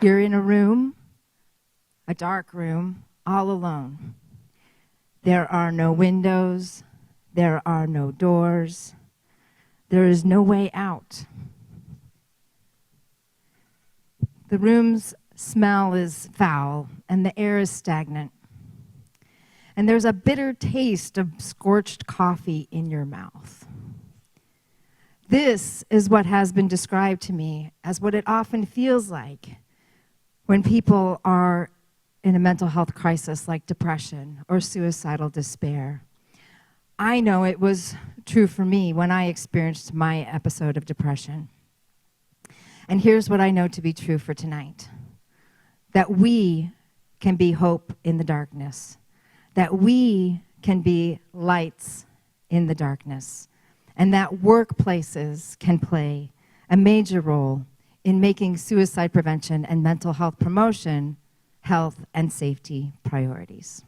You're in a room, a dark room, all alone. There are no windows. There are no doors. There is no way out. The room's smell is foul, and the air is stagnant. And there's a bitter taste of scorched coffee in your mouth. This is what has been described to me as what it often feels like when people are in a mental health crisis like depression or suicidal despair. I know it was true for me when I experienced my episode of depression. And here's what I know to be true for tonight: that we can be hope in the darkness, that we can be lights in the darkness, and that workplaces can play a major role in making suicide prevention and mental health promotion health and safety priorities.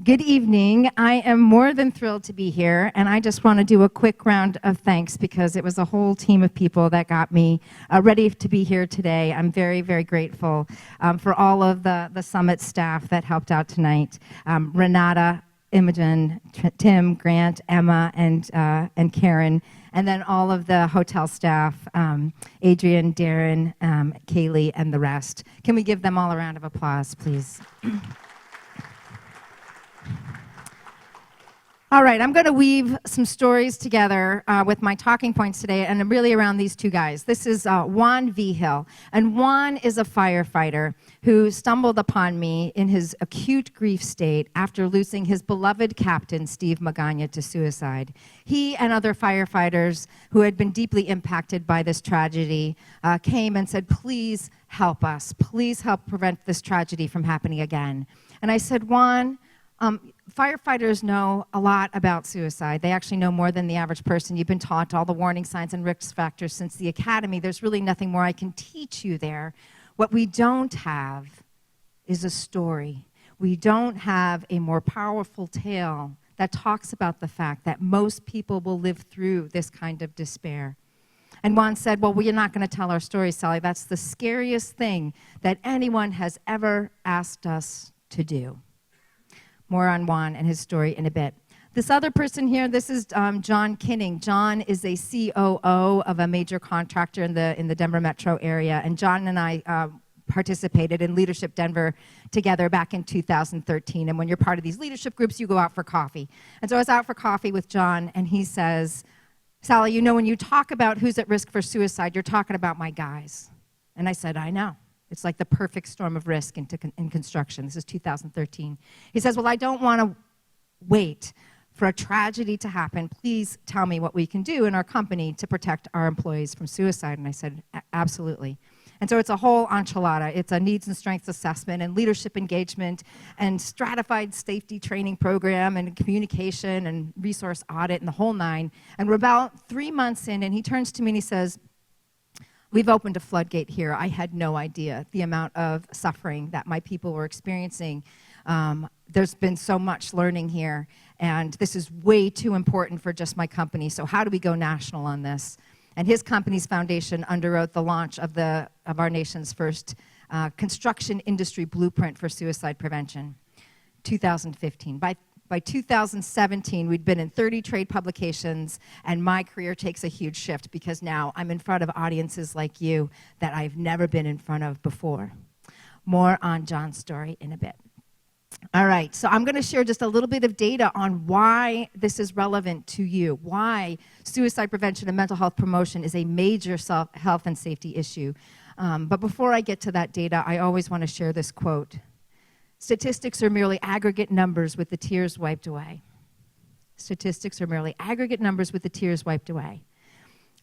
Good evening. I am more than thrilled to be here, and I just want to do a quick round of thanks because it was a whole team of people that got me ready to be here today. I'm very, very grateful for all of the summit staff that helped out tonight. Renata, Imogen, Tim, Grant, Emma, and Karen, and then all of the hotel staff, Adrian, Darren, Kaylee, and the rest. Can we give them all a round of applause, please? All right, I'm going to weave some stories together with my talking points today, and really around these two guys. This is Juan Vigil, and Juan is a firefighter who stumbled upon me in his acute grief state after losing his beloved captain, Steve Magana, to suicide. He and other firefighters who had been deeply impacted by this tragedy came and said, please help us. Please help prevent this tragedy from happening again. And I said, Juan, firefighters know a lot about suicide. They actually know more than the average person. You've been taught all the warning signs and risk factors since the academy. There's really nothing more I can teach you there. What we don't have is a story. We don't have a more powerful tale that talks about the fact that most people will live through this kind of despair. And Juan said, well, we're not going to tell our story, Sally. That's the scariest thing that anyone has ever asked us to do. More on Juan and his story in a bit. This other person here, this is John Kinning. John is a COO of a major contractor in the Denver metro area, and John and I participated in Leadership Denver together back in 2013. And when you're part of these leadership groups, you go out for coffee. And so I was out for coffee with John, and he says, Sally, you know, when you talk about who's at risk for suicide, you're talking about my guys. And I said, I know. It's like the perfect storm of risk in construction. This is 2013. He says, well, I don't want to wait for a tragedy to happen. Please tell me what we can do in our company to protect our employees from suicide. And I said, absolutely. And so it's a whole enchilada. It's a needs and strengths assessment and leadership engagement and stratified safety training program and communication and resource audit and the whole nine. And we're about 3 months in, and he turns to me and he says, we've opened a floodgate here. I had no idea the amount of suffering that my people were experiencing. There's been so much learning here, and this is way too important for just my company. So how do we go national on this? And his company's foundation underwrote the launch of our nation's first construction industry blueprint for suicide prevention, 2015. By 2017, we'd been in 30 trade publications, and my career takes a huge shift because now I'm in front of audiences like you that I've never been in front of before. More on John's story in a bit. All right, so I'm going to share just a little bit of data on why this is relevant to you, why suicide prevention and mental health promotion is a major health and safety issue. But before I get to that data, I always want to share this quote. Statistics are merely aggregate numbers with the tears wiped away. Statistics are merely aggregate numbers with the tears wiped away.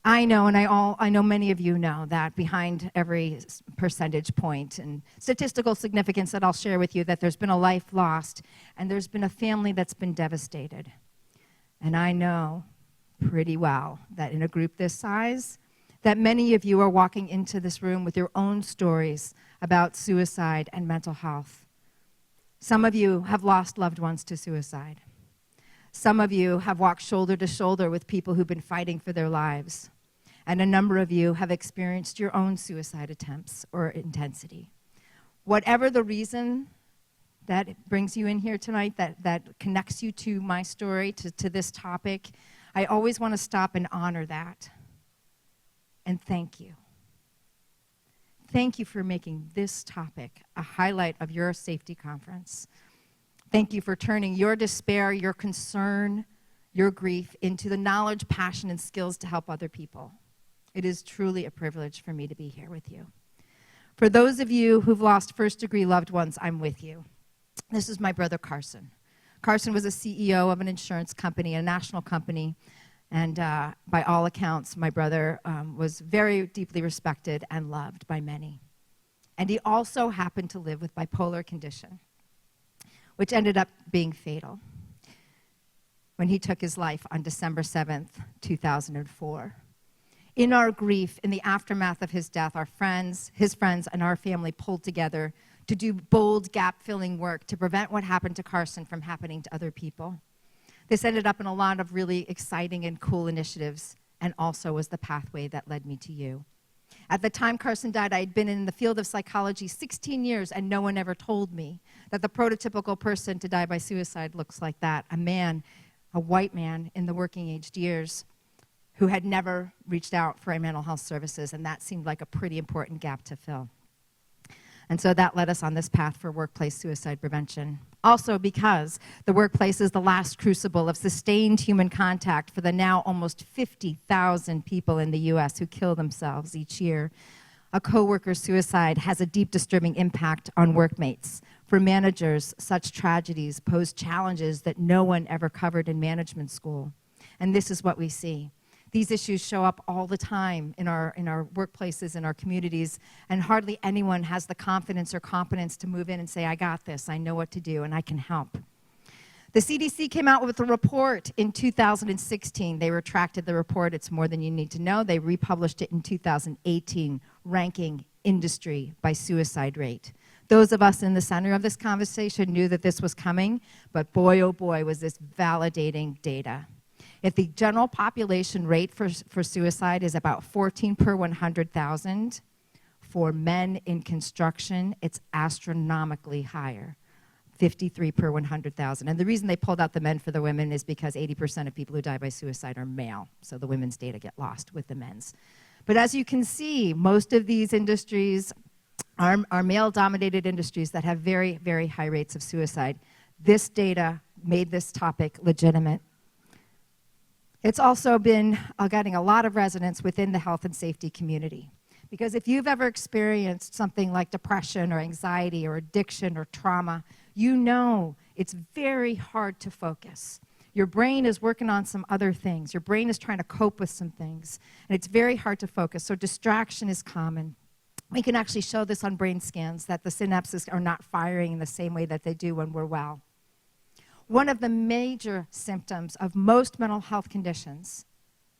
I know, and I know many of you know that behind every percentage point and statistical significance that I'll share with you, that there's been a life lost and there's been a family that's been devastated. And I know pretty well that in a group this size, that many of you are walking into this room with your own stories about suicide and mental health. Some of you have lost loved ones to suicide. Some of you have walked shoulder to shoulder with people who've been fighting for their lives. and a number of you have experienced your own suicide attempts or intensity. Whatever the reason that brings you in here tonight, that connects you to my story, to this topic, I always want to stop and honor that. And thank you. Thank you for making this topic a highlight of your safety conference. Thank you for turning your despair, your concern, your grief into the knowledge, passion, and skills to help other people. It is truly a privilege for me to be here with you. For those of you who've lost first-degree loved ones, I'm with you. This is my brother Carson. Carson was a CEO of an insurance company, a national company, and by all accounts, my brother was very deeply respected and loved by many. And he also happened to live with bipolar condition, which ended up being fatal when he took his life on December 7th, 2004. In our grief, in the aftermath of his death, his friends, and our family pulled together to do bold, gap-filling work to prevent what happened to Carson from happening to other people. This ended up in a lot of really exciting and cool initiatives, and also was the pathway that led me to you. At the time Carson died, I had been in the field of psychology 16 years, and no one ever told me that the prototypical person to die by suicide looks like that, a man, a white man in the working-aged years, who had never reached out for mental health services, and that seemed like a pretty important gap to fill. And so that led us on this path for workplace suicide prevention. Also because the workplace is the last crucible of sustained human contact for the now almost 50,000 people in the US who kill themselves each year. A coworker's suicide has a deep disturbing impact on workmates. For managers, such tragedies pose challenges that no one ever covered in management school. And this is what we see. These issues show up all the time in our workplaces, in our communities, and hardly anyone has the confidence or competence to move in and say, I got this, I know what to do, and I can help. The CDC came out with a report in 2016. They retracted the report. It's more than you need to know. They republished it in 2018, ranking industry by suicide rate. Those of us in the center of this conversation knew that this was coming, but boy, oh boy, was this validating data. If the general population rate for suicide is about 14 per 100,000, for men in construction, it's astronomically higher, 53 per 100,000. And the reason they pulled out the men for the women is because 80% of people who die by suicide are male, so the women's data get lost with the men's. But as you can see, most of these industries are male-dominated industries that have very, very high rates of suicide. This data made this topic legitimate. It's also been getting a lot of resonance within the health and safety community. Because if you've ever experienced something like depression or anxiety or addiction or trauma, you know it's very hard to focus. Your brain is working on some other things. Your brain is trying to cope with some things, and it's very hard to focus. So distraction is common. We can actually show this on brain scans, that the synapses are not firing in the same way that they do when we're well. One of the major symptoms of most mental health conditions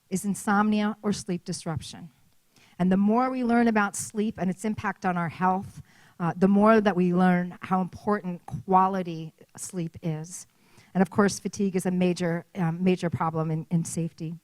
is insomnia or sleep disruption. And the more we learn about sleep and its impact on our health, the more that we learn how important quality sleep is. And of course, fatigue is a major problem in safety.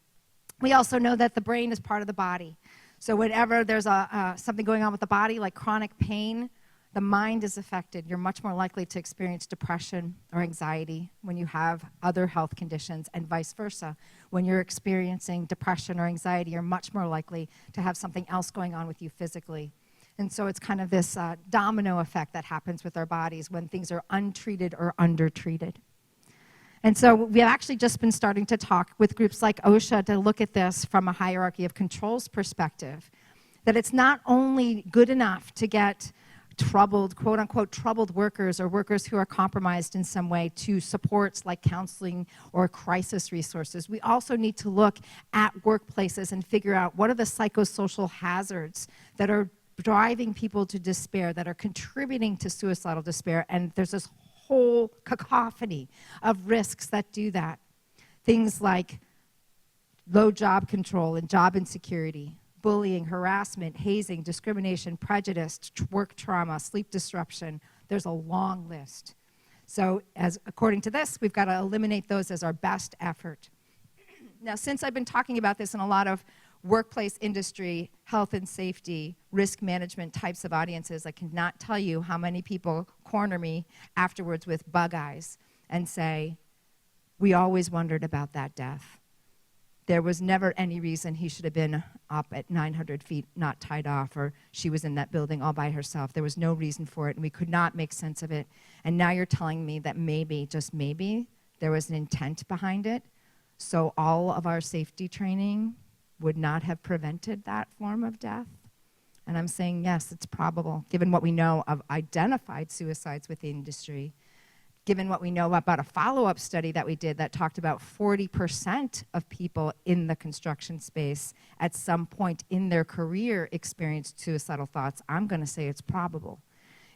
We also know that the brain is part of the body. So whenever there's something going on with the body, like chronic pain, the mind is affected. You're much more likely to experience depression or anxiety when you have other health conditions, and vice versa. When you're experiencing depression or anxiety, you're much more likely to have something else going on with you physically. And so it's kind of this domino effect that happens with our bodies when things are untreated or undertreated. And so we've actually just been starting to talk with groups like OSHA to look at this from a hierarchy of controls perspective, that it's not only good enough to get troubled, quote unquote, troubled workers or workers who are compromised in some way to supports like counseling or crisis resources. We also need to look at workplaces and figure out what are the psychosocial hazards that are driving people to despair, that are contributing to suicidal despair. And there's this whole cacophony of risks that do that. Things like low job control and job insecurity, bullying, harassment, hazing, discrimination, prejudice, work trauma, sleep disruption. There's a long list. So according to this, we've got to eliminate those as our best effort. Now, since I've been talking about this in a lot of workplace industry, health and safety, risk management types of audiences. I cannot tell you how many people corner me afterwards with bug eyes and say, we always wondered about that death. There was never any reason he should have been up at 900 feet, not tied off, or she was in that building all by herself. There was no reason for it, and we could not make sense of it. And now you're telling me that maybe, just maybe, there was an intent behind it, so all of our safety training would not have prevented that form of death? And I'm saying, yes, it's probable, given what we know of identified suicides within the industry, given what we know about a follow-up study that we did that talked about 40% of people in the construction space at some point in their career experienced suicidal thoughts. I'm going to say it's probable,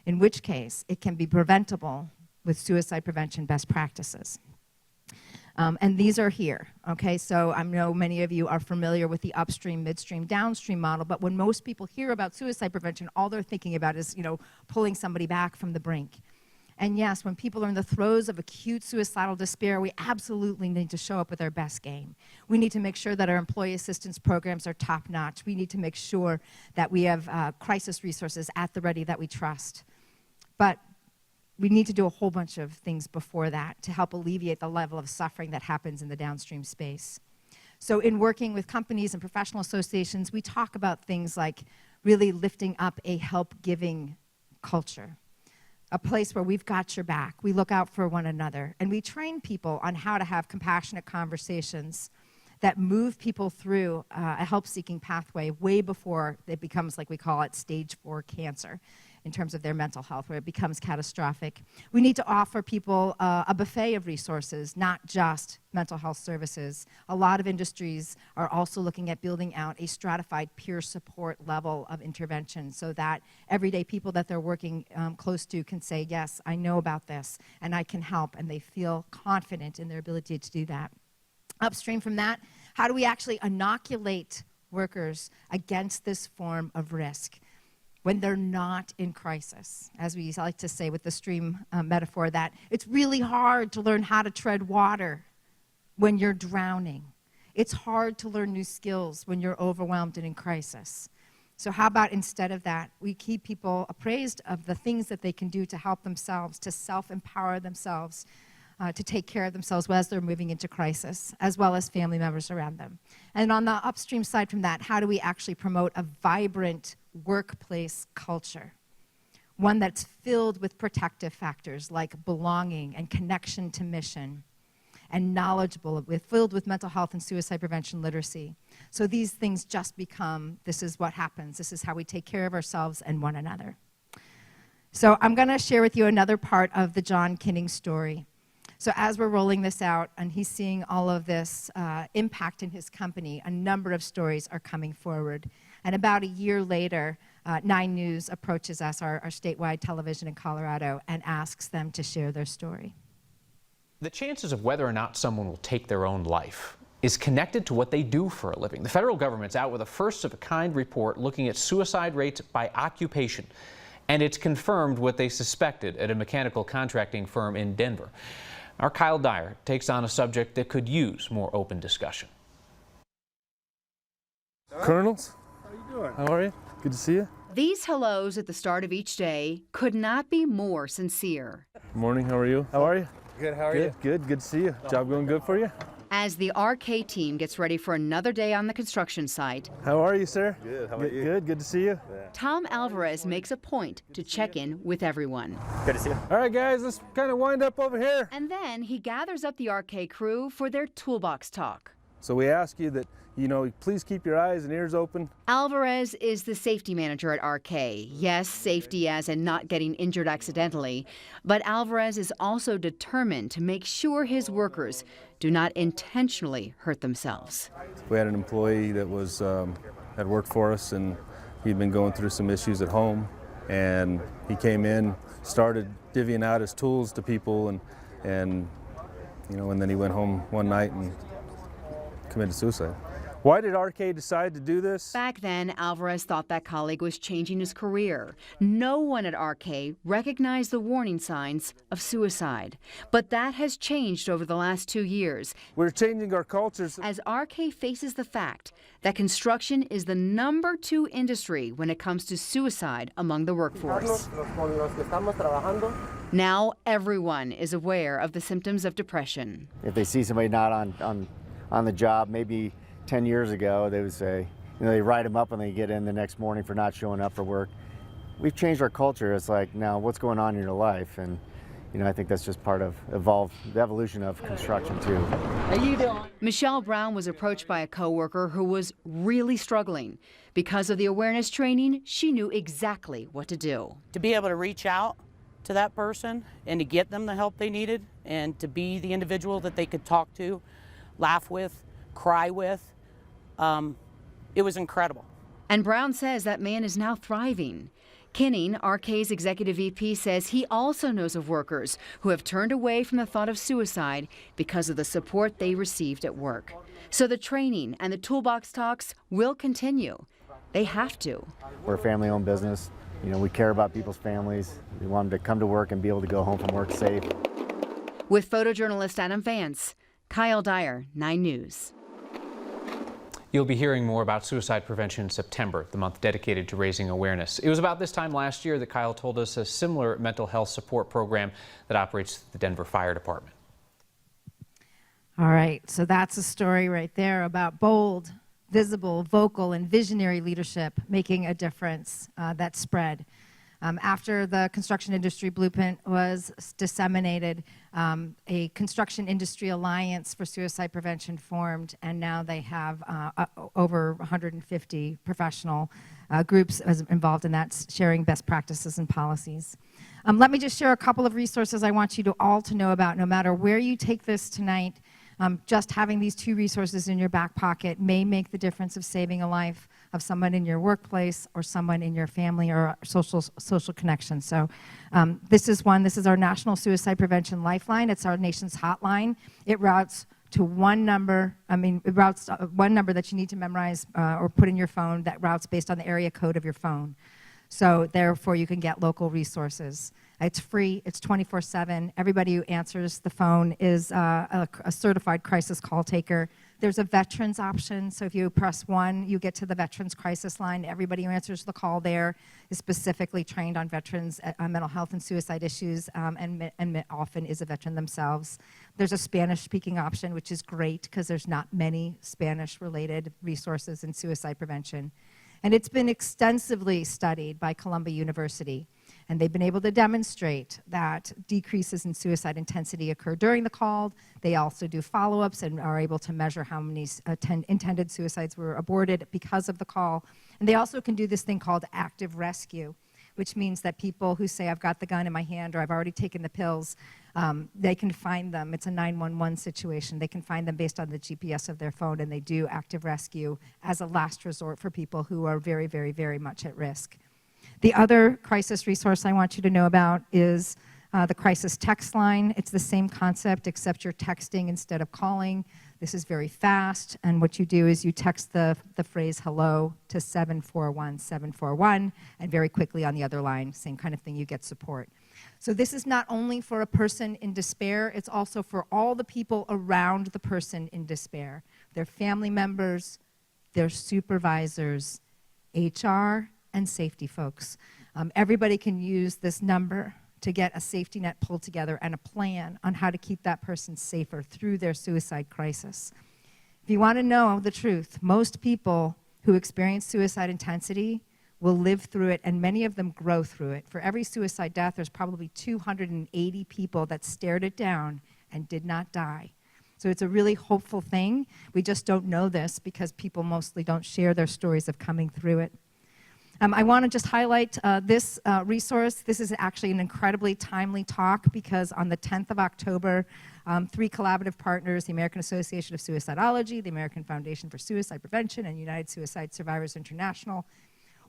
in which case it can be preventable with suicide prevention best practices. And these are here, okay? So I know many of you are familiar with the upstream, midstream, downstream model, but when most people hear about suicide prevention, all they're thinking about is, pulling somebody back from the brink. And yes, when people are in the throes of acute suicidal despair, we absolutely need to show up with our best game. We need to make sure that our employee assistance programs are top-notch. We need to make sure that we have crisis resources at the ready that we trust. But we need to do a whole bunch of things before that to help alleviate the level of suffering that happens in the downstream space. So in working with companies and professional associations, we talk about things like really lifting up a help-giving culture, a place where we've got your back, we look out for one another, and we train people on how to have compassionate conversations that move people through a help-seeking pathway way before it becomes, like we call it, stage 4 cancer in terms of their mental health, where it becomes catastrophic. We need to offer people a buffet of resources, not just mental health services. A lot of industries are also looking at building out a stratified peer support level of intervention so that everyday people that they're working close to can say, yes, I know about this, and I can help, and they feel confident in their ability to do that. Upstream from that, how do we actually inoculate workers against this form of risk when they're not in crisis? As we like to say with the stream metaphor, that it's really hard to learn how to tread water when you're drowning. It's hard to learn new skills when you're overwhelmed and in crisis. So how about instead of that, we keep people appraised of the things that they can do to help themselves, to self-empower themselves, to take care of themselves as they're moving into crisis, as well as family members around them. And on the upstream side from that, how do we actually promote a vibrant workplace culture? One that's filled with protective factors like belonging and connection to mission, and knowledgeable, filled with mental health and suicide prevention literacy. So these things just become, this is what happens. This is how we take care of ourselves and one another. So I'm going to share with you another part of the John Kinning story. So as we're rolling this out and he's seeing all of this impact in his company, a number of stories are coming forward. And about a year later, 9 News approaches us, our statewide television in Colorado, and asks them to share their story. The chances of whether or not someone will take their own life is connected to what they do for a living. The federal government's out with a first-of-a-kind report looking at suicide rates by occupation. And it's confirmed what they suspected at a mechanical contracting firm in Denver. Our Kyle Dyer takes on a subject that could use more open discussion. Colonels, How you doing? how are you? Good to see you. These hellos at the start of each day could not be more sincere. Good morning, how are you? How are you? Good, how are you? Good to see you. Job going good for you? As the RK team gets ready for another day on the construction site, How are you, sir? Good, how about you? Good to see you. Tom Alvarez makes a point to check in with everyone. Good to see you. All right, guys, let's kind of wind up over here. And then he gathers up the RK crew for their toolbox talk. So we ask you that, please keep your eyes and ears open. Alvarez is the safety manager at RK. Yes, safety as in not getting injured accidentally. But Alvarez is also determined to make sure his workers do not intentionally hurt themselves. We had an employee that was had worked for us, and he'd been going through some issues at home. And he came in, started divvying out his tools to people, and then he went home one night and committed suicide. Why did RK decide to do this? Back then, Alvarez thought that colleague was changing his career. No one at RK recognized the warning signs of suicide. But that has changed over the last 2 years We're changing our cultures. as RK faces the fact that construction is the #2 industry when it comes to suicide among the workforce. Now everyone is aware of the symptoms of depression. If they see somebody not on the job, maybe 10 years ago, they would say, they write them up when they get in the next morning for not showing up for work. We've changed our culture. It's like, now what's going on in your life? And I think that's just part of the evolution of construction too. Michelle Brown was approached by a coworker who was really struggling. Because of the awareness training, she knew exactly what to do. To be able to reach out to that person and to get them the help they needed and to be the individual that they could talk to, laugh with, cry with, it was incredible. And Brown says that man is now thriving. Kinning, RK's executive VP, says he also knows of workers who have turned away from the thought of suicide because of the support they received at work. So the training and the toolbox talks will continue. They have to. We're a family-owned business. We care about people's families. We want them to come to work and be able to go home from work safe. With photojournalist Adam Vance, Kyle Dyer, 9 News. You'll be hearing more about suicide prevention in September, the month dedicated to raising awareness. It was about this time last year that Kyle told us a similar mental health support program that operates at the Denver Fire Department. All right, so that's a story right there about bold, visible, vocal, and visionary leadership making a difference that spread. After the construction industry blueprint was disseminated, a construction industry alliance for suicide prevention formed, and now they have over 150 professional groups involved in that, sharing best practices and policies. Let me just share a couple of resources I want you all to know about. No matter where you take this tonight, just having these 2 resources in your back pocket may make the difference of saving a life of someone in your workplace or someone in your family or social connection. So this is one. This is our National Suicide Prevention Lifeline. It's our nation's hotline. It routes to one number. It routes one number that you need to memorize or put in your phone that routes based on the area code of your phone. So therefore, you can get local resources. It's free. It's 24/7. Everybody who answers the phone is a certified crisis call taker. There's a veterans option, so if you press 1, you get to the veterans crisis line. Everybody who answers the call there is specifically trained on veterans, mental health and suicide issues, and often is a veteran themselves. There's a Spanish-speaking option, which is great because there's not many Spanish-related resources in suicide prevention. And it's been extensively studied by Columbia University. And they've been able to demonstrate that decreases in suicide intensity occur during the call. They also do follow-ups and are able to measure how many intended suicides were aborted because of the call. And they also can do this thing called active rescue, which means that people who say, I've got the gun in my hand or I've already taken the pills, they can find them. It's a 911 situation. They can find them based on the GPS of their phone, and they do active rescue as a last resort for people who are very, very, very much at risk. The other crisis resource I want you to know about is the crisis text line. It's the same concept, except you're texting instead of calling. This is very fast, and what you do is you text the phrase hello to 741-741, and very quickly on the other line, same kind of thing, you get support. So this is not only for a person in despair, it's also for all the people around the person in despair. Their family members, their supervisors, HR, and safety folks. Everybody can use this number to get a safety net pulled together and a plan on how to keep that person safer through their suicide crisis. If you want to know the truth, most people who experience suicide intensity will live through it, and many of them grow through it. For every suicide death, there's probably 280 people that stared it down and did not die. So it's a really hopeful thing. We just don't know this because people mostly don't share their stories of coming through it. I want to just highlight this resource. This is actually an incredibly timely talk because on the 10th of October, 3 collaborative partners, the American Association of Suicidology, the American Foundation for Suicide Prevention, and United Suicide Survivors International,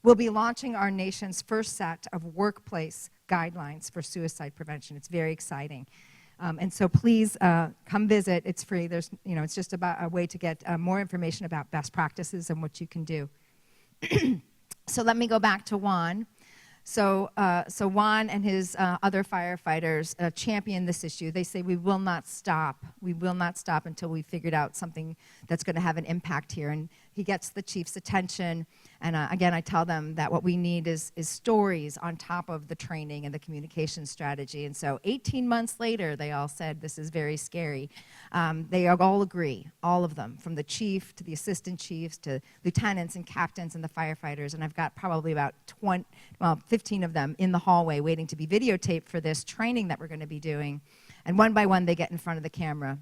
will be launching our nation's first set of workplace guidelines for suicide prevention. It's very exciting. And so please come visit. It's free. There's, it's just about a way to get more information about best practices and what you can do. So let me go back to Juan. So Juan and his other firefighters champion this issue. They say we will not stop. We will not stop until we figured out something that's going to have an impact here. And he gets the chief's attention. And again, I tell them that what we need is stories on top of the training and the communication strategy. And so 18 months later, they all said this is very scary. They all agree, all of them, from the chief to the assistant chiefs to lieutenants and captains and the firefighters. And I've got probably about 15 of them in the hallway waiting to be videotaped for this training that we're going to be doing. And one by one, they get in front of the camera.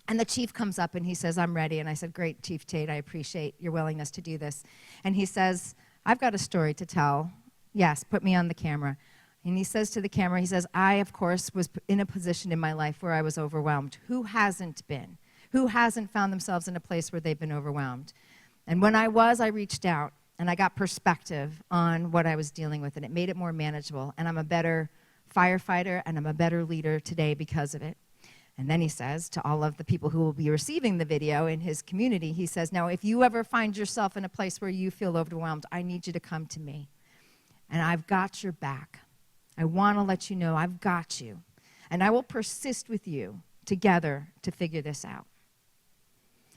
And the chief comes up and he says, I'm ready. And I said, great, Chief Tate, I appreciate your willingness to do this. And he says, I've got a story to tell. Yes, put me on the camera. And he says to the camera, he says, I, of course, was in a position in my life where I was overwhelmed. Who hasn't been? Who hasn't found themselves in a place where they've been overwhelmed? And when I reached out and I got perspective on what I was dealing with, and it made it more manageable. And I'm a better firefighter and I'm a better leader today because of it. And then he says to all of the people who will be receiving the video in his community, he says, now, if you ever find yourself in a place where you feel overwhelmed, I need you to come to me. And I've got your back. I want to let you know I've got you. And I will persist with you together to figure this out.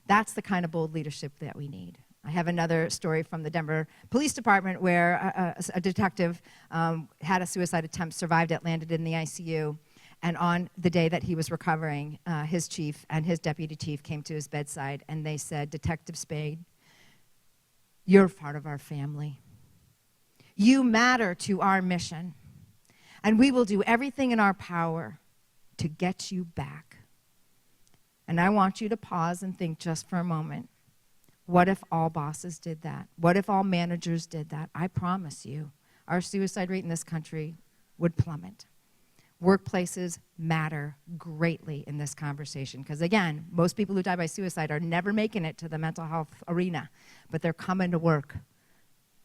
That's the kind of bold leadership that we need. I have another story from the Denver Police Department where a detective had a suicide attempt, survived it, landed in the ICU. And on the day that he was recovering, his chief and his deputy chief came to his bedside and they said, Detective Spade, you're part of our family. You matter to our mission. And we will do everything in our power to get you back. And I want you to pause and think just for a moment. What if all bosses did that? What if all managers did that? I promise you, our suicide rate in this country would plummet. Workplaces matter greatly in this conversation because, again, most people who die by suicide are never making it to the mental health arena, but they're coming to work,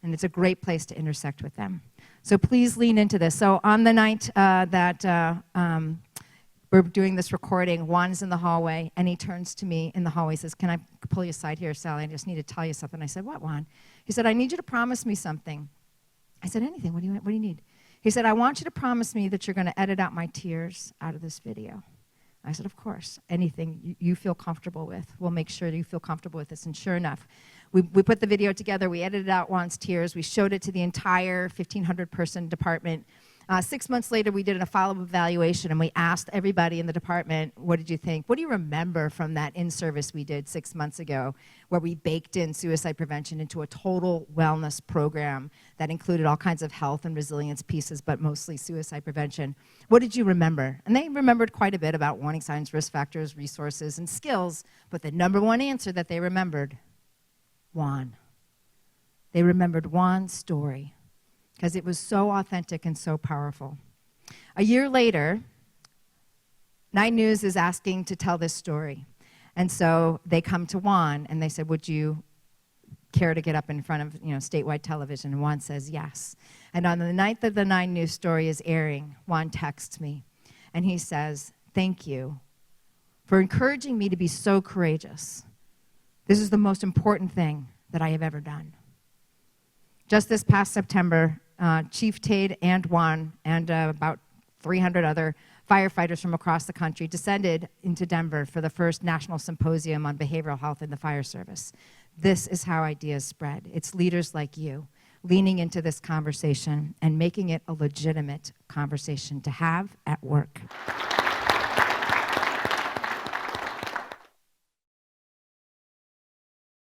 and it's a great place to intersect with them. So please lean into this. So on the night that we're doing this recording, Juan's in the hallway, and he turns to me in the hallway. He says, can I pull you aside here, Sally? I just need to tell you something. I said, what, Juan? He said, I need you to promise me something. I said, anything. What do you need? He said, I want you to promise me that you're going to edit out my tears out of this video. I said, of course, anything you feel comfortable with. We'll make sure that you feel comfortable with this. And sure enough, we put the video together. We edited out Juan's tears. We showed it to the entire 1,500-person department. 6 months later, we did a follow-up evaluation, and we asked everybody in the department, what did you think? What do you remember from that in-service we did 6 months ago, where we baked in suicide prevention into a total wellness program that included all kinds of health and resilience pieces, but mostly suicide prevention? What did you remember? And they remembered quite a bit about warning signs, risk factors, resources, and skills, but the number one answer that they remembered, Juan. They remembered Juan's story, because it was so authentic and so powerful. A year later, 9 News is asking to tell this story. And so they come to Juan and they said, would you care to get up in front of statewide television? And Juan says yes. And on the night that the 9 News story is airing, Juan texts me and he says, thank you for encouraging me to be so courageous. This is the most important thing that I have ever done. Just this past September, Chief Tate and Juan and about 300 other firefighters from across the country descended into Denver for the first national symposium on behavioral health in the fire service. This is how ideas spread. It's leaders like you leaning into this conversation and making it a legitimate conversation to have at work.